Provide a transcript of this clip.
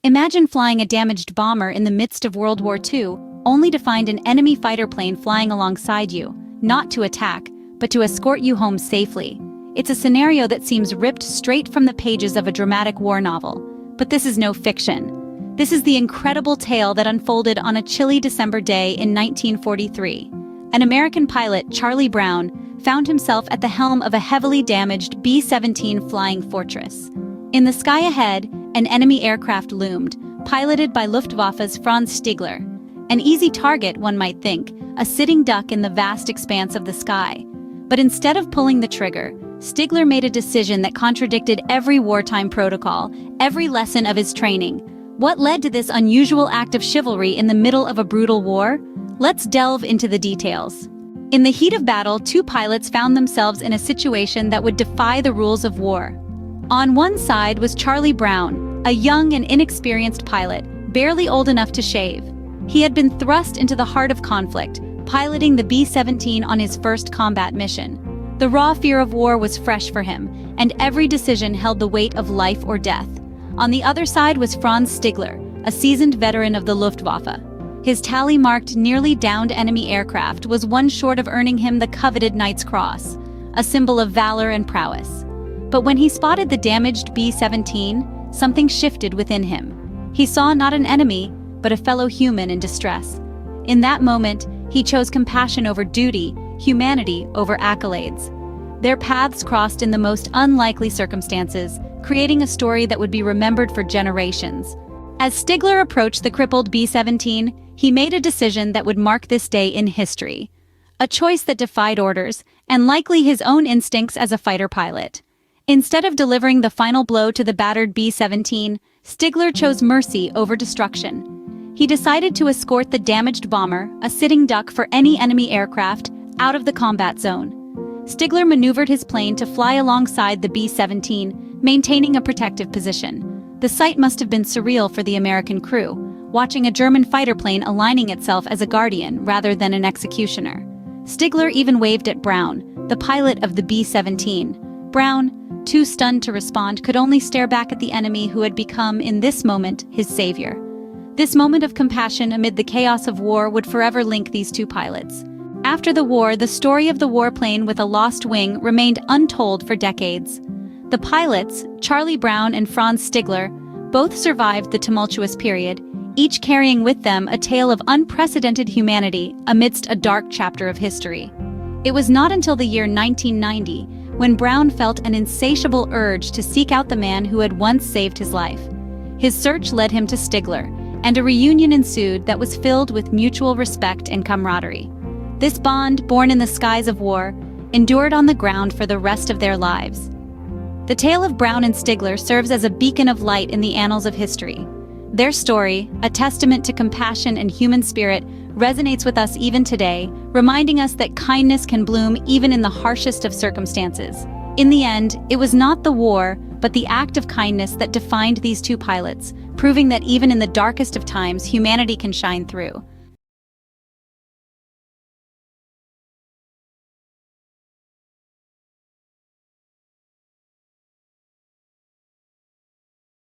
Imagine flying a damaged bomber in the midst of World War II, only to find an enemy fighter plane flying alongside you, not to attack, but to escort you home safely. It's a scenario that seems ripped straight from the pages of a dramatic war novel. But this is no fiction. This is the incredible tale that unfolded on a chilly December day in 1943. An American pilot, Charlie Brown, found himself at the helm of a heavily damaged B-17 Flying Fortress. In the sky ahead, an enemy aircraft loomed, piloted by Luftwaffe's Franz Stigler. An easy target, one might think, a sitting duck in the vast expanse of the sky. But instead of pulling the trigger, Stigler made a decision that contradicted every wartime protocol, every lesson of his training. What led to this unusual act of chivalry in the middle of a brutal war? Let's delve into the details. In the heat of battle, two pilots found themselves in a situation that would defy the rules of war. On one side was Charlie Brown, a young and inexperienced pilot, barely old enough to shave. He had been thrust into the heart of conflict, piloting the B-17 on his first combat mission. The raw fear of war was fresh for him, and every decision held the weight of life or death. On the other side was Franz Stigler, a seasoned veteran of the Luftwaffe. His tally-marked, nearly downed enemy aircraft was one short of earning him the coveted Knight's Cross, a symbol of valor and prowess. But when he spotted the damaged B-17, something shifted within him. He saw not an enemy, but a fellow human in distress. In that moment, he chose compassion over duty, humanity over accolades. Their paths crossed in the most unlikely circumstances, creating a story that would be remembered for generations. As Stigler approached the crippled B-17, he made a decision that would mark this day in history. A choice that defied orders, and likely his own instincts as a fighter pilot. Instead of delivering the final blow to the battered B-17, Stigler chose mercy over destruction. He decided to escort the damaged bomber, a sitting duck for any enemy aircraft, out of the combat zone. Stigler maneuvered his plane to fly alongside the B-17, maintaining a protective position. The sight must have been surreal for the American crew, watching a German fighter plane aligning itself as a guardian rather than an executioner. Stigler even waved at Brown, the pilot of the B-17. Brown, too stunned to respond, could only stare back at the enemy who had become, in this moment, his savior. This moment of compassion amid the chaos of war would forever link these two pilots. After the war, the story of the warplane with a lost wing remained untold for decades. The pilots, Charlie Brown and Franz Stigler, both survived the tumultuous period, each carrying with them a tale of unprecedented humanity amidst a dark chapter of history. It was not until the year 1990 when Brown felt an insatiable urge to seek out the man who had once saved his life. His search led him to Stigler, and a reunion ensued that was filled with mutual respect and camaraderie. This bond, born in the skies of war, endured on the ground for the rest of their lives. The tale of Brown and Stigler serves as a beacon of light in the annals of history. Their story, a testament to compassion and human spirit, resonates with us even today, reminding us that kindness can bloom even in the harshest of circumstances. In the end, it was not the war, but the act of kindness that defined these two pilots, proving that even in the darkest of times, humanity can shine through.